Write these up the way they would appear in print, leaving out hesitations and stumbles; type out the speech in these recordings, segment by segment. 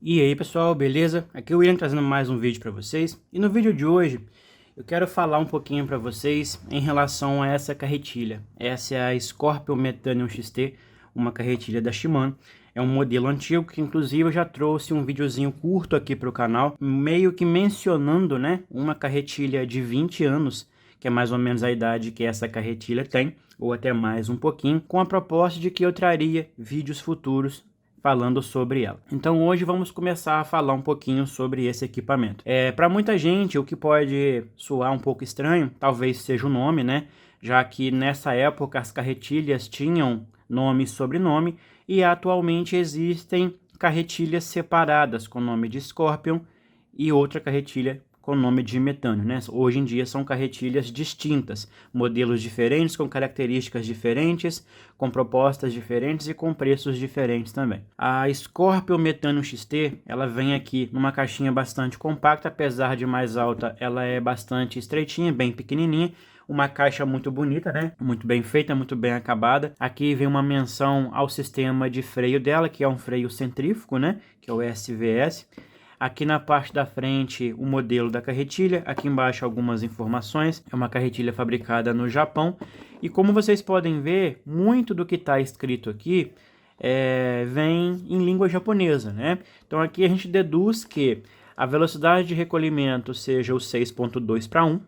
E aí pessoal, beleza? Aqui é o William trazendo mais um vídeo para vocês. E no vídeo de hoje eu quero falar um pouquinho para vocês em relação a essa carretilha. Essa é a Scorpion Metannium XT, uma carretilha da Shimano. É um modelo antigo que inclusive eu já trouxe um videozinho curto aqui para o canal, meio que mencionando, né, uma carretilha de 20 anos, que é mais ou menos a idade que essa carretilha tem, ou até mais um pouquinho, com a proposta de que eu traria vídeos futuros falando sobre ela. Então hoje vamos começar a falar um pouquinho sobre esse equipamento. Para muita gente o que pode soar um pouco estranho, talvez seja o nome, né? Já que nessa época as carretilhas tinham nome e sobrenome e atualmente existem carretilhas separadas com o nome de Scorpion e outra carretilha com o nome de metânio, né? Hoje em dia são carretilhas distintas, modelos diferentes, com características diferentes, com propostas diferentes e com preços diferentes também. A Scorpion Metannium XT, ela vem aqui numa caixinha bastante compacta, apesar de mais alta, ela é bastante estreitinha, bem pequenininha, uma caixa muito bonita, né? Muito bem feita, muito bem acabada. Aqui vem uma menção ao sistema de freio dela, que é um freio centrífugo, né? Que é o SVS. Aqui na parte da frente o modelo da carretilha, aqui embaixo algumas informações. É uma carretilha fabricada no Japão e como vocês podem ver, muito do que está escrito aqui vem em língua japonesa, né? Então aqui a gente deduz que a velocidade de recolhimento seja o 6.2 para 1.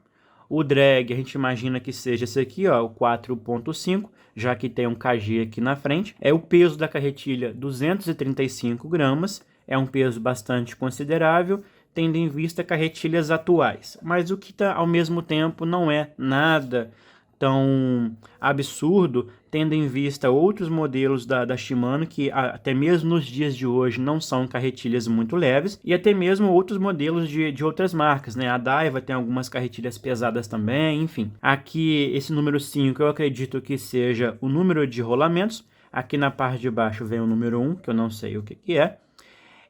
O drag a gente imagina que seja esse aqui, ó, o 4.5, já que tem um kg aqui na frente. O peso da carretilha 235 gramas. É um peso bastante considerável, tendo em vista carretilhas atuais. Mas o que ao mesmo tempo não é nada tão absurdo, tendo em vista outros modelos da Shimano, que até mesmo nos dias de hoje não são carretilhas muito leves, e até mesmo outros modelos de outras marcas, né? A Daiwa tem algumas carretilhas pesadas também, enfim. Aqui, esse número 5 eu acredito que seja o número de rolamentos. Aqui na parte de baixo vem o número 1, que eu não sei o que é.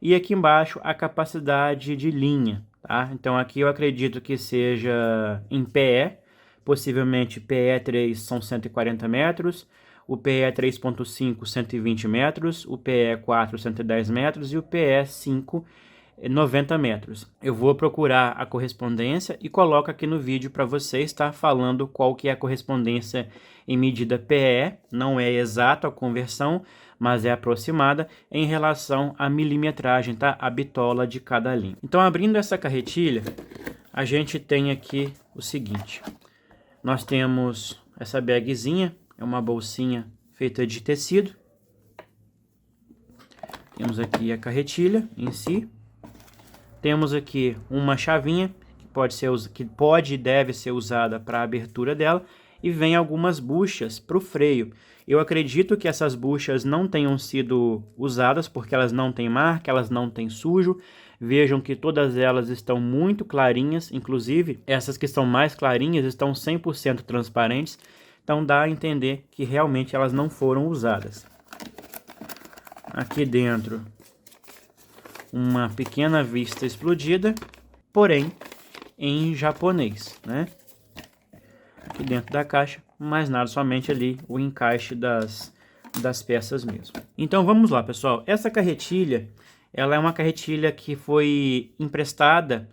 E aqui embaixo a capacidade de linha, tá? Então aqui eu acredito que seja em PE, possivelmente PE3 são 140 metros, o PE 3.5 120 metros, o PE 4 110 metros e o PE 5 90 metros. Eu vou procurar a correspondência e coloco aqui no vídeo para vocês, tá? Falando qual que é a correspondência em medida PE, não é exato a conversão, mas é aproximada em relação à milimetragem, tá? A bitola de cada linha. Então, abrindo essa carretilha, a gente tem aqui o seguinte. Nós temos essa bagzinha, é uma bolsinha feita de tecido. Temos aqui a carretilha em si. Temos aqui uma chavinha que pode e deve ser usada para a abertura dela. E vem algumas buchas para o freio. Eu acredito que essas buchas não tenham sido usadas porque elas não têm marca, elas não têm sujo. Vejam que todas elas estão muito clarinhas, inclusive essas que estão mais clarinhas estão 100% transparentes. Então dá a entender que realmente elas não foram usadas. Aqui dentro uma pequena vista explodida, porém em japonês, né? Aqui dentro da caixa, mais nada, somente ali o encaixe das peças mesmo. Então vamos lá, pessoal. Essa carretilha, ela é uma carretilha que foi emprestada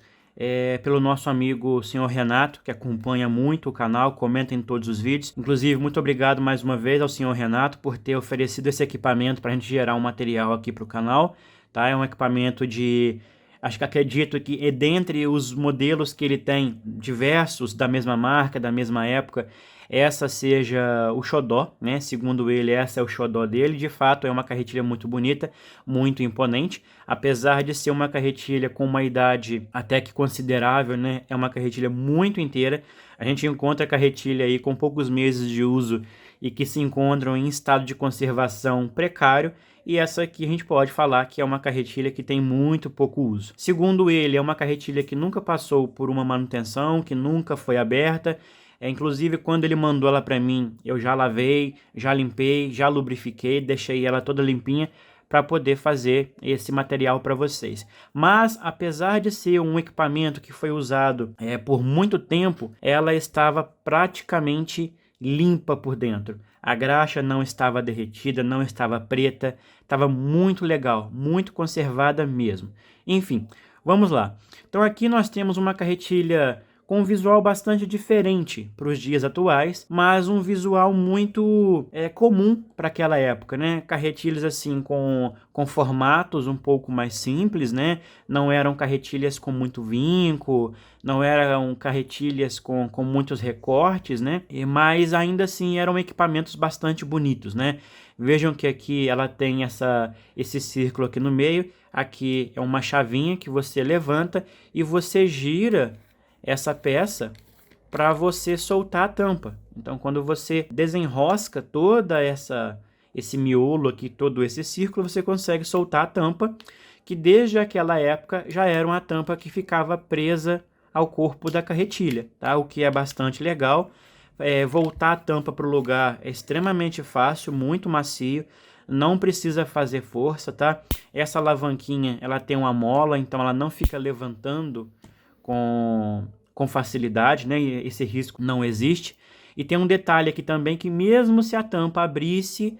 pelo nosso amigo senhor Renato, que acompanha muito o canal, comenta em todos os vídeos. Inclusive, muito obrigado mais uma vez ao senhor Renato por ter oferecido esse equipamento para a gente gerar um material aqui para o canal. Tá? É um equipamento acho que acredito que dentre os modelos que ele tem, diversos da mesma marca, da mesma época, essa seja o xodó, né? Segundo ele, essa é o xodó dele. De fato, é uma carretilha muito bonita, muito imponente. Apesar de ser uma carretilha com uma idade até que considerável, né? É uma carretilha muito inteira. A gente encontra carretilha aí com poucos meses de uso e que se encontram em estado de conservação precário. E essa aqui a gente pode falar que é uma carretilha que tem muito pouco uso. Segundo ele, é uma carretilha que nunca passou por uma manutenção, que nunca foi aberta. Inclusive, quando ele mandou ela para mim, eu já lavei, já limpei, já lubrifiquei, deixei ela toda limpinha para poder fazer esse material para vocês. Mas, apesar de ser um equipamento que foi usado por muito tempo, ela estava praticamente limpa por dentro. A graxa não estava derretida, não estava preta, estava muito legal, muito conservada mesmo. Enfim, vamos lá. Então aqui nós temos uma carretilha com um visual bastante diferente para os dias atuais, mas um visual muito comum para aquela época, né? Carretilhas assim com formatos um pouco mais simples, né? Não eram carretilhas com muito vinco, não eram carretilhas com muitos recortes, né? Mas ainda assim eram equipamentos bastante bonitos, né? Vejam que aqui ela tem esse círculo aqui no meio, aqui é uma chavinha que você levanta e você gira essa peça para você soltar a tampa. Então, quando você desenrosca esse miolo aqui, todo esse círculo, você consegue soltar a tampa, que desde aquela época já era uma tampa que ficava presa ao corpo da carretilha, tá? O que é bastante legal. Voltar a tampa para o lugar é extremamente fácil, muito macio, não precisa fazer força, tá? Essa alavanquinha, ela tem uma mola, então ela não fica levantando com facilidade, né? Esse risco não existe. E tem um detalhe aqui também, que mesmo se a tampa abrisse,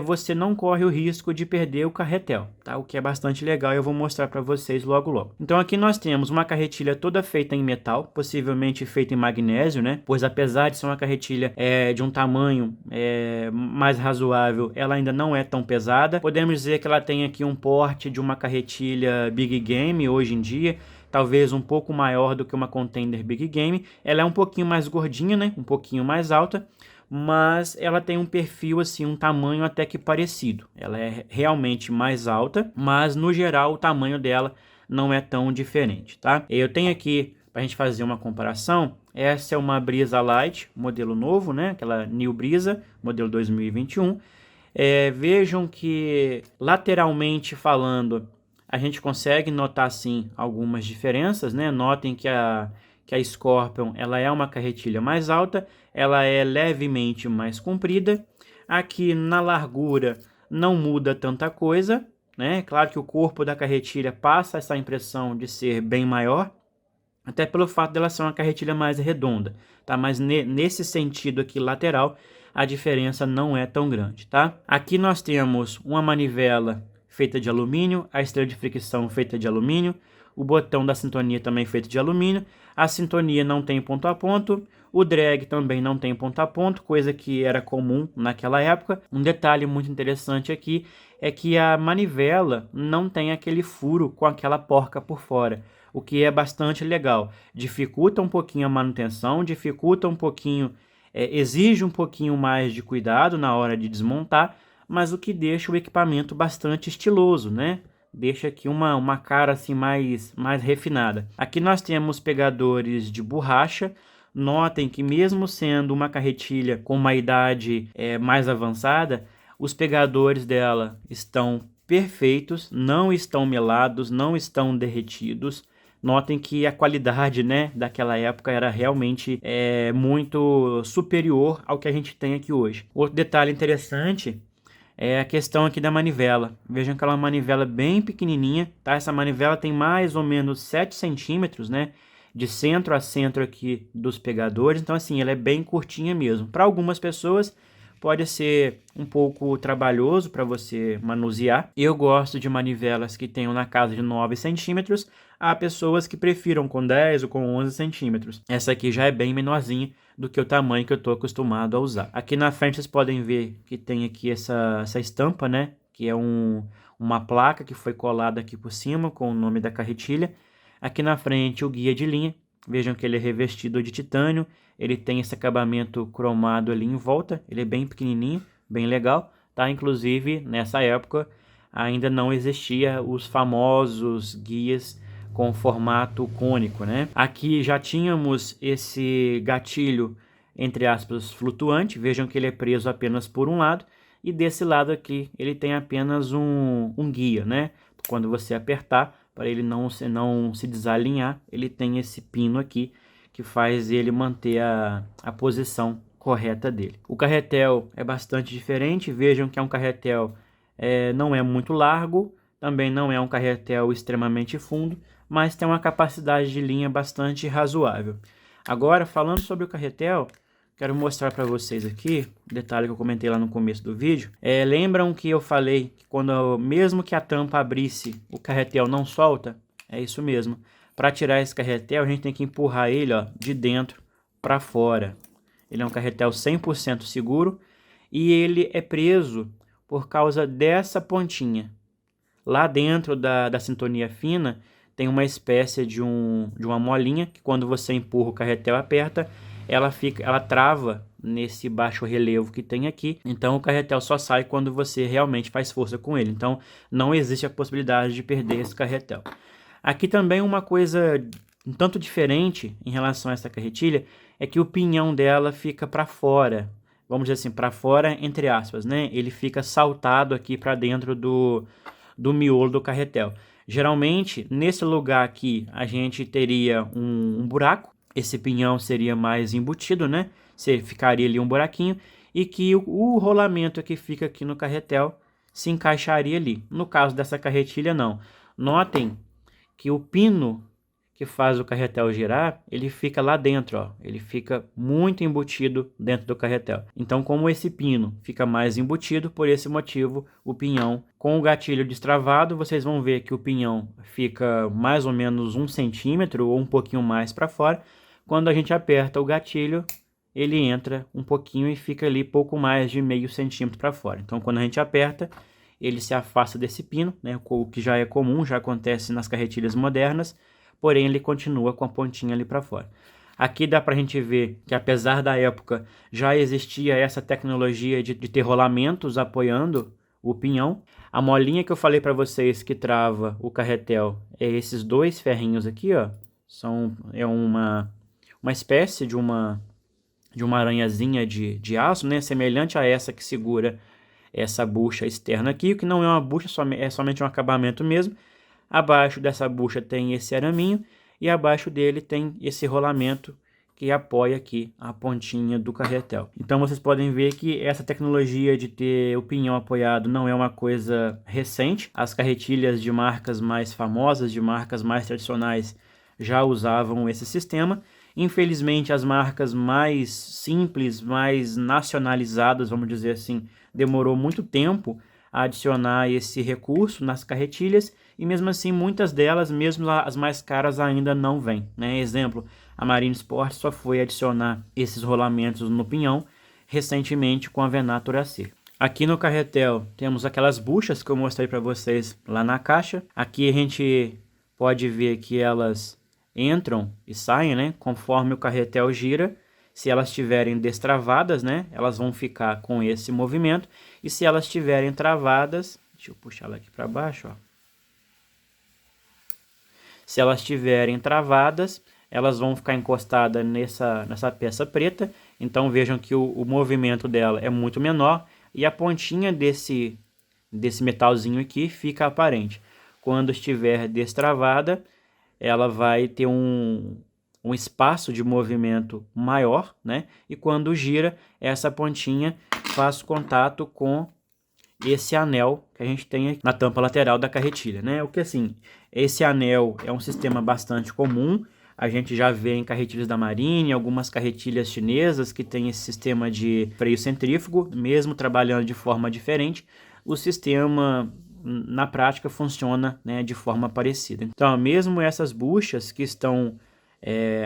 você não corre o risco de perder o carretel, tá? O que é bastante legal e eu vou mostrar para vocês logo logo. Então aqui nós temos uma carretilha toda feita em metal, possivelmente feita em magnésio, né? Pois apesar de ser uma carretilha de um tamanho mais razoável, ela ainda não é tão pesada. Podemos dizer que ela tem aqui um porte de uma carretilha Big Game hoje em dia, talvez um pouco maior do que uma Contender Big Game. Ela é um pouquinho mais gordinha, né? Um pouquinho mais alta, mas ela tem um perfil assim, um tamanho até que parecido. Ela é realmente mais alta, mas no geral o tamanho dela não é tão diferente, tá? Eu tenho aqui, para a gente fazer uma comparação, essa é uma Brisa Light, modelo novo, né? Aquela New Brisa, modelo 2021. Vejam que lateralmente falando, a gente consegue notar sim algumas diferenças, né? Notem que a Scorpion ela é uma carretilha mais alta, ela é levemente mais comprida. Aqui na largura não muda tanta coisa, né? Claro que o corpo da carretilha passa essa impressão de ser bem maior, até pelo fato dela ser uma carretilha mais redonda, tá? Mas nesse sentido aqui lateral, a diferença não é tão grande, tá? Aqui nós temos uma manivela feita de alumínio, a estrela de fricção feita de alumínio, o botão da sintonia também feito de alumínio, a sintonia não tem ponto a ponto, o drag também não tem ponto a ponto, coisa que era comum naquela época. Um detalhe muito interessante aqui é que a manivela não tem aquele furo com aquela porca por fora, o que é bastante legal. Dificulta um pouquinho a manutenção, dificulta um pouquinho, exige um pouquinho mais de cuidado na hora de desmontar, mas o que deixa o equipamento bastante estiloso, né? Deixa aqui uma cara assim mais refinada. Aqui nós temos pegadores de borracha. Notem que mesmo sendo uma carretilha com uma idade mais avançada, os pegadores dela estão perfeitos, não estão melados, não estão derretidos. Notem que a qualidade, né, daquela época era realmente muito superior ao que a gente tem aqui hoje. Outro detalhe interessante é a questão aqui da manivela. Vejam que ela é uma manivela bem pequenininha, tá? Essa manivela tem mais ou menos 7 centímetros, né? De centro a centro aqui dos pegadores. Então, assim, ela é bem curtinha mesmo. Para algumas pessoas, pode ser um pouco trabalhoso para você manusear. Eu gosto de manivelas que tenham na casa de 9 centímetros. Há pessoas que prefiram com 10 ou com 11 centímetros. Essa aqui já é bem menorzinha do que o tamanho que eu estou acostumado a usar. Aqui na frente vocês podem ver que tem aqui essa estampa, né? Que é uma placa que foi colada aqui por cima com o nome da carretilha. Aqui na frente o guia de linha. Vejam que ele é revestido de titânio. Ele tem esse acabamento cromado ali em volta. Ele é bem pequenininho, bem legal, tá? Inclusive, nessa época, ainda não existia os famosos guias com formato cônico, né? Aqui já tínhamos esse gatilho, entre aspas, flutuante. Vejam que ele é preso apenas por um lado. E desse lado aqui, ele tem apenas um guia, né? Quando você apertar, para ele não se desalinhar, ele tem esse pino aqui, que faz ele manter a posição correta dele. O carretel é bastante diferente. Vejam que é um carretel, não é muito largo, também não é um carretel extremamente fundo, mas tem uma capacidade de linha bastante razoável. Agora, falando sobre o carretel, quero mostrar para vocês aqui, detalhe que eu comentei lá no começo do vídeo. Lembram que eu falei que mesmo que a tampa abrisse, o carretel não solta? É isso mesmo. Para tirar esse carretel, a gente tem que empurrar ele, ó, de dentro para fora. Ele é um carretel 100% seguro e ele é preso por causa dessa pontinha. Lá dentro da sintonia fina tem uma espécie de uma molinha que quando você empurra o carretel aperta, ela trava nesse baixo relevo que tem aqui. Então o carretel só sai quando você realmente faz força com ele. Então não existe a possibilidade de perder esse carretel. Aqui também uma coisa um tanto diferente em relação a essa carretilha é que o pinhão dela fica para fora. Vamos dizer assim, para fora entre aspas, né? Ele fica saltado aqui para dentro do miolo do carretel. Geralmente, nesse lugar aqui, a gente teria um buraco. Esse pinhão seria mais embutido, né? Ficaria ali um buraquinho. E que o rolamento que fica aqui no carretel se encaixaria ali. No caso dessa carretilha, não. Notem que o pino que faz o carretel girar, ele fica lá dentro, ó. Ele fica muito embutido dentro do carretel. Então, como esse pino fica mais embutido, por esse motivo, o pinhão, com o gatilho destravado, vocês vão ver que o pinhão fica mais ou menos 1 centímetro ou um pouquinho mais para fora. Quando a gente aperta o gatilho, ele entra um pouquinho e fica ali pouco mais de meio centímetro para fora. Então, quando a gente aperta, ele se afasta desse pino, né, o que já é comum, já acontece nas carretilhas modernas, porém ele continua com a pontinha ali para fora. Aqui dá para a gente ver que apesar da época já existia essa tecnologia de ter rolamentos apoiando o pinhão. A molinha que eu falei para vocês que trava o carretel é esses dois ferrinhos aqui, ó. É uma espécie de uma aranhazinha de aço, né, semelhante a essa que segura essa bucha externa aqui, que não é uma bucha, é somente um acabamento mesmo. Abaixo dessa bucha tem esse araminho e abaixo dele tem esse rolamento que apoia aqui a pontinha do carretel. Então vocês podem ver que essa tecnologia de ter o pinhão apoiado não é uma coisa recente. As carretilhas de marcas mais famosas, de marcas mais tradicionais, já usavam esse sistema. Infelizmente as marcas mais simples, mais nacionalizadas, vamos dizer assim, demorou muito tempo a adicionar esse recurso nas carretilhas e mesmo assim muitas delas, mesmo as mais caras, ainda não vêm, né? Exemplo, a Marine Sport só foi adicionar esses rolamentos no pinhão recentemente com a Venator AC. Aqui no carretel temos aquelas buchas que eu mostrei para vocês lá na caixa. Aqui a gente pode ver que elas entram e saem, né, conforme o carretel gira. Se elas estiverem destravadas, né, elas vão ficar com esse movimento. E se elas estiverem travadas, deixa eu puxar ela aqui para baixo, ó. Se elas estiverem travadas, elas vão ficar encostadas nessa peça preta. Então vejam que o movimento dela é muito menor e a pontinha desse metalzinho aqui fica aparente. Quando estiver destravada, ela vai ter um espaço de movimento maior, né? E quando gira, essa pontinha faz contato com esse anel que a gente tem aqui na tampa lateral da carretilha, né? O que assim, esse anel é um sistema bastante comum. A gente já vê em carretilhas da Marine, algumas carretilhas chinesas que tem esse sistema de freio centrífugo, mesmo trabalhando de forma diferente. O sistema na prática funciona, né, de forma parecida. Então, mesmo essas buchas que estão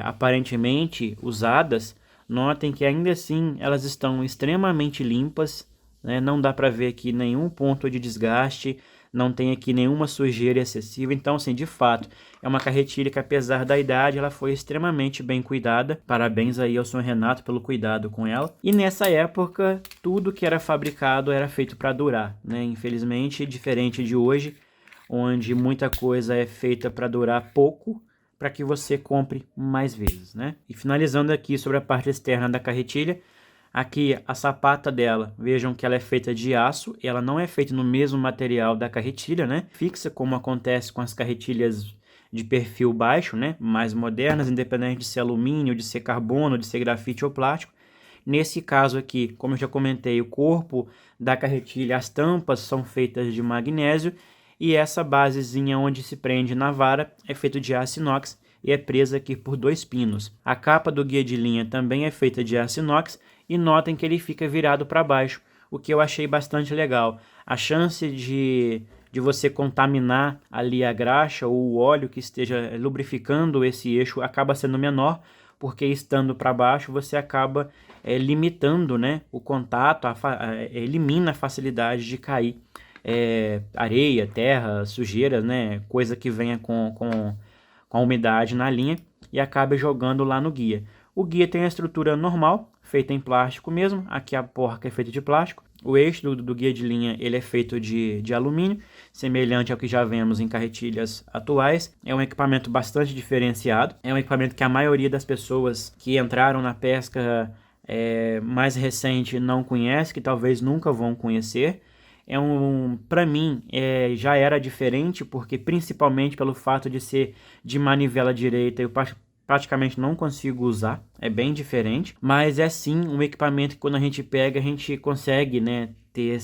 aparentemente usadas, notem que ainda assim elas estão extremamente limpas, né? Não dá para ver aqui nenhum ponto de desgaste, não tem aqui nenhuma sujeira excessiva. Então, assim, de fato, é uma carretilha que apesar da idade, ela foi extremamente bem cuidada. Parabéns aí ao senhor Renato pelo cuidado com ela. E nessa época, tudo que era fabricado era feito para durar, né? Infelizmente, diferente de hoje, onde muita coisa é feita para durar pouco, para que você compre mais vezes, né? E finalizando aqui sobre a parte externa da carretilha, aqui a sapata dela, vejam que ela é feita de aço, ela não é feita no mesmo material da carretilha, né? Fixa, como acontece com as carretilhas de perfil baixo, né? Mais modernas, independente de ser alumínio, de ser carbono, de ser grafite ou plástico. Nesse caso aqui, como eu já comentei, o corpo da carretilha, as tampas são feitas de magnésio e essa basezinha onde se prende na vara é feito de aço inox, e é presa aqui por 2 pinos. A capa do guia de linha também é feita de aço inox e notem que ele fica virado para baixo, o que eu achei bastante legal. A chance de você contaminar ali a graxa ou o óleo que esteja lubrificando esse eixo acaba sendo menor, porque estando para baixo você acaba limitando, né, o contato, elimina a facilidade de cair areia, terra, sujeira, né, coisa que venha com a umidade na linha e acaba jogando lá no guia. O guia tem a estrutura normal, feita em plástico mesmo, aqui a porca é feita de plástico. O eixo do guia de linha ele é feito de alumínio, semelhante ao que já vemos em carretilhas atuais. É um equipamento bastante diferenciado, é um equipamento que a maioria das pessoas que entraram na pesca mais recente não conhece, que talvez nunca vão conhecer. Para mim, já era diferente, porque principalmente pelo fato de ser de manivela direita, eu praticamente não consigo usar, é bem diferente, mas é sim um equipamento que quando a gente pega, a gente consegue, né, ter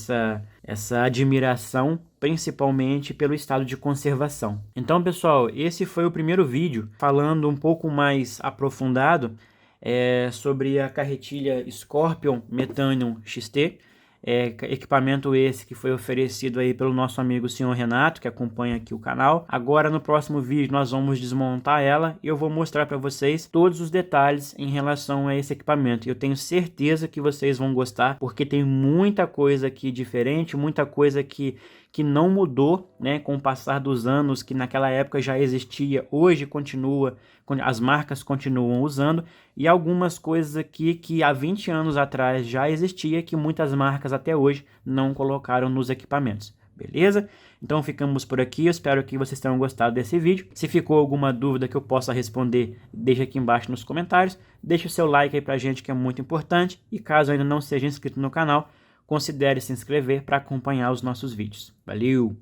essa admiração, principalmente pelo estado de conservação. Então, pessoal, esse foi o primeiro vídeo falando um pouco mais aprofundado sobre a carretilha Scorpion Methanium XT. Equipamento esse que foi oferecido aí pelo nosso amigo senhor Renato, que acompanha aqui o canal. Agora no próximo vídeo nós vamos desmontar ela e eu vou mostrar para vocês todos os detalhes em relação a esse equipamento. Eu tenho certeza que vocês vão gostar, porque tem muita coisa aqui diferente, muita coisa que não mudou, né, com o passar dos anos, que naquela época já existia, hoje continua, as marcas continuam usando, e algumas coisas aqui que há 20 anos atrás já existia, que muitas marcas até hoje não colocaram nos equipamentos. Beleza? Então ficamos por aqui, eu espero que vocês tenham gostado desse vídeo. Se ficou alguma dúvida que eu possa responder, deixa aqui embaixo nos comentários. Deixa o seu like aí pra gente, que é muito importante, e caso ainda não seja inscrito no canal, considere se inscrever para acompanhar os nossos vídeos. Valeu!